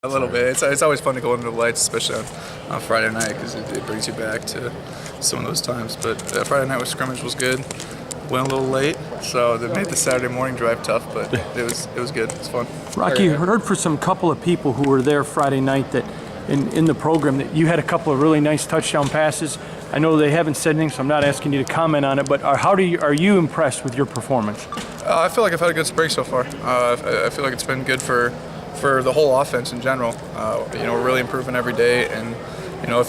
A little bit. It's always fun to go under the lights, especially on Friday night, because it brings you back to some of those times. But Friday night with scrimmage was good. Went a little late, so that made the Saturday morning drive tough, but it was good. It was fun. Rocky, I heard for some couple of people who were there Friday night that in the program that you had a couple of really nice touchdown passes. I know they haven't said anything, so I'm not asking you to comment on it, but are you impressed with your performance? I feel like I've had a good spring so far. I feel like it's been good for the whole offense in general. We're really improving every day, and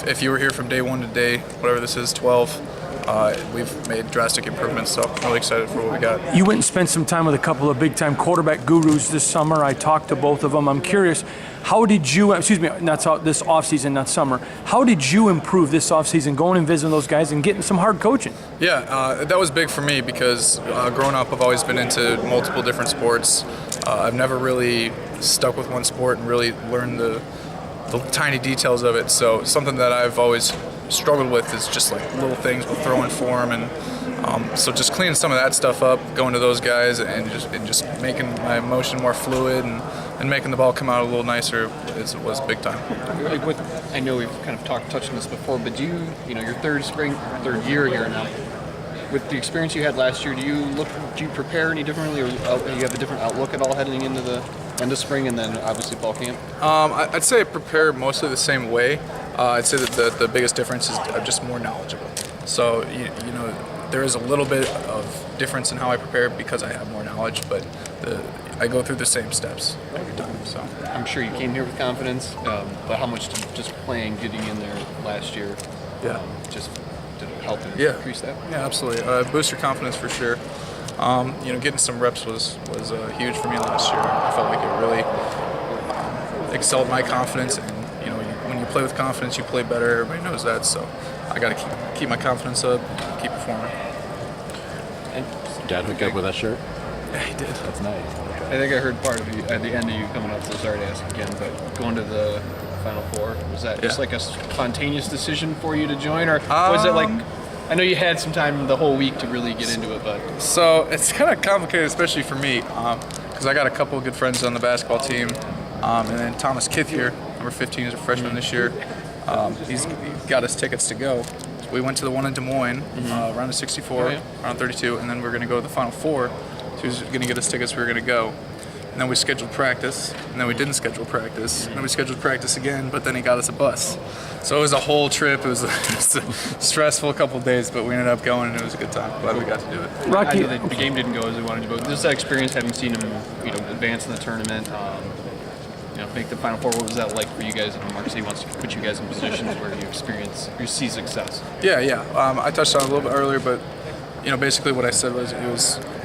if you were here from day 1 to day, whatever this is, 12, we've made drastic improvements, so I'm really excited for what we got. You went and spent some time with a couple of big-time quarterback gurus this summer. I talked to both of them. I'm curious, how did you, this offseason, not summer, how did you improve this offseason, going and visiting those guys and getting some hard coaching? Yeah, that was big for me because growing up I've always been into multiple different sports. I've never really stuck with one sport and really learned the tiny details of it, so something that I've always struggled with is just like little things with throwing form, and so just cleaning some of that stuff up, going to those guys and just making my motion more fluid and making the ball come out a little nicer was big time. I know we've kind of touched on this before, but do your third year here now, with the experience you had last year, do you prepare any differently, or do you have a different outlook at all heading into the end of spring and then obviously fall camp? I'd say I prepare mostly the same way. I'd say that the biggest difference is I'm just more knowledgeable. So there is a little bit of difference in how I prepare because I have more knowledge, but I go through the same steps every time. So I'm sure you came here with confidence, but how much did just getting in there last year, did it help increase that? Yeah, absolutely. Boost your confidence for sure. Getting some reps was huge for me last year. I felt like it really excelled my confidence, and when you play with confidence, you play better. Everybody knows that, so I got to keep my confidence up, keep performing. And Dad hooked up with that shirt? Yeah, he did. That's nice. Okay. I think I heard part of you at the end of you coming up, so sorry to ask again, but going to the Final Four, was that just like a spontaneous decision for you to join, or was it like, I know you had some time the whole week to really get into it, but... So it's kind of complicated, especially for me, because I got a couple of good friends on the basketball team, and then Thomas Kith here, number 15, is a freshman this year. He's got us tickets to go. So we went to the one in Des Moines, round of 64, round 32, and then we're going to go to the Final Four. So he was going to get us tickets, we were going to go. And then we scheduled practice, and then we didn't schedule practice, and then we scheduled practice again, but then he got us a bus. So it was a whole trip. It was a stressful couple of days, but we ended up going, and it was a good time. Glad we got to do it. Rocky, I know the game didn't go as we wanted to, but just that experience, having seen him, advance in the tournament, make the Final Four. What was that like for you guys? And Mark said he wants to put you guys in positions where you see success. Yeah. I touched on it a little bit earlier, but basically what I said was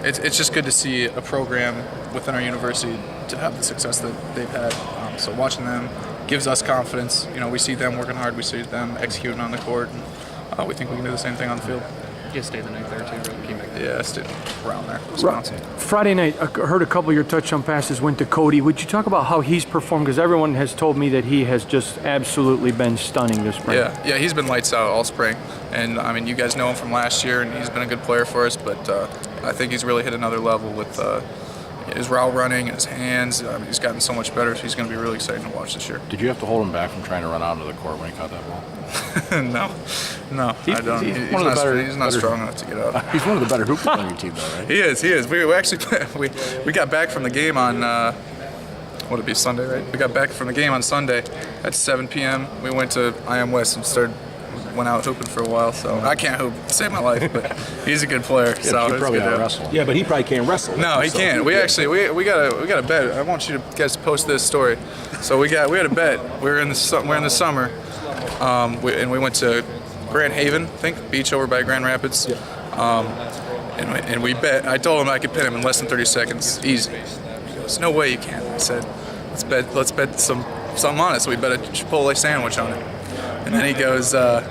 it's just good to see a program within our university to have the success that they've had. So watching them gives us confidence. We see them working hard, we see them executing on the court, and we think we can do the same thing on the field. You stayed the night there too, right? Came back there. Yeah, I stayed around there, Wisconsin. Friday night, I heard a couple of your touchdown passes went to Cody. Would you talk about how he's performed? Because everyone has told me that he has just absolutely been stunning this spring. Yeah, he's been lights out all spring. And, you guys know him from last year, and he's been a good player for us, but I think he's really hit another level with his route running, his hands. He's gotten so much better, so he's going to be really exciting to watch this year. Did you have to hold him back from trying to run out into the court when he caught that ball? No, I don't. He's not strong enough to get out. He's one of the better hoopers on your team, though, right? He is. We actually we got back from the game on what would it be, Sunday, right? We got back from the game on Sunday at 7 p.m. We went to IM West and went out hooping for a while. So I can't hoop to save my life, but he's a good player. Yeah, so he probably can't wrestle. Yeah, but he probably can't wrestle. No, he can't. We got a bet. I want you guys to post this story. So we had a bet. We're in the summer. And we went to Grand Haven, I think, beach over by Grand Rapids. And we bet. I told him I could pin him in less than 30 seconds, easy. He goes, "No way you can." I said, "Let's bet something on it." So we bet a Chipotle sandwich on it. And then he goes, "All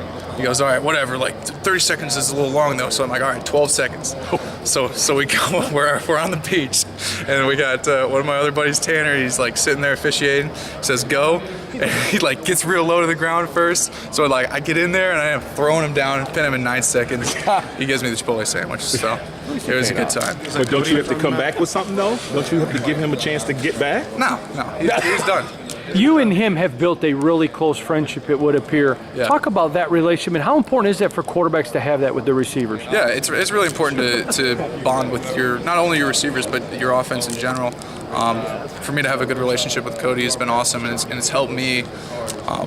right, whatever. Like 30 seconds is a little long though." So I'm like, "All right, 12 seconds." So we go. We're on the beach, and we got one of my other buddies, Tanner. He's like sitting there officiating. Says go, and he like gets real low to the ground first. So like I get in there and I am throwing him down and pin him in 9 seconds. He gives me the Chipotle sandwich. So it was a good time. But don't you have to come back with something though? Don't you have to give him a chance to get back? No, he's done. You and him have built a really close friendship, it would appear. Yeah. Talk about that relationship and how important is that for quarterbacks to have that with the receivers? Yeah, it's really important to bond with not only your receivers but your offense in general. For me to have a good relationship with Cody has been awesome, and it's helped me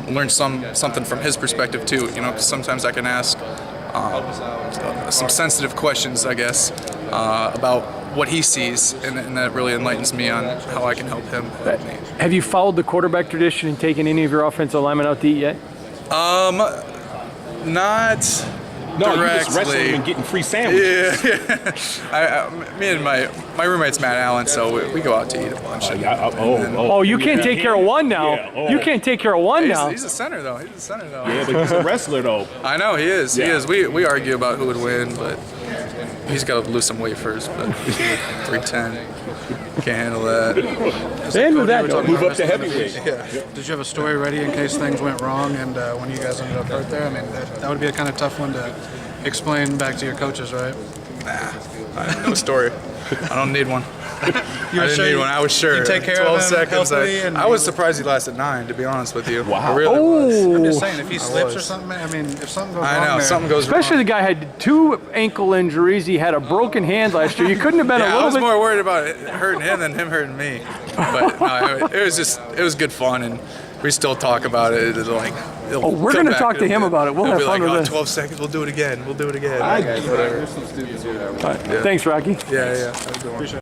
learn something from his perspective too. You know, 'cause sometimes I can ask some sensitive questions, I guess, about what he sees, and that really enlightens me on how I can help him. Have you followed the quarterback tradition and taken any of your offensive linemen out to eat yet? Not No, directly. you just wrestling and getting free sandwiches. Yeah. Me and my roommate's Matt Allen, so we go out to eat a bunch. Oh, you can't take care of one now. Yeah, oh. You can't take care of one now. He's a center though. Yeah, but he's a wrestler though. I know he is. He Yeah. is. We argue about who would win, but he's got to lose some weight first. But 310, can't handle that. Handle that. Move up to heavyweight. Did you have a story ready in case things went wrong and when you guys ended up hurt there? I mean, that would be a kind of tough one to explain back to your coaches, right? I have no story. I don't need one. You I were didn't sure need you- one. I was sure. you take care of 12 him seconds. healthily and I was you- surprised he lasted 9. To be honest with you. Wow. I really was. I'm just saying, if he slips or was. something, I mean, if something goes I wrong know there, something goes Especially wrong. the guy had 2 ankle injuries. He had a broken hand last year. You couldn't have been a Yeah, I little was bit. more worried about it hurting him than him hurting me. But no, it was good fun, and we still talk about it. It's like, Oh, we're gonna talk to him about it. We'll have be fun like, with this. 12 seconds. We'll do it again. Whatever. Thanks, Rocky. Yeah. Have a good one.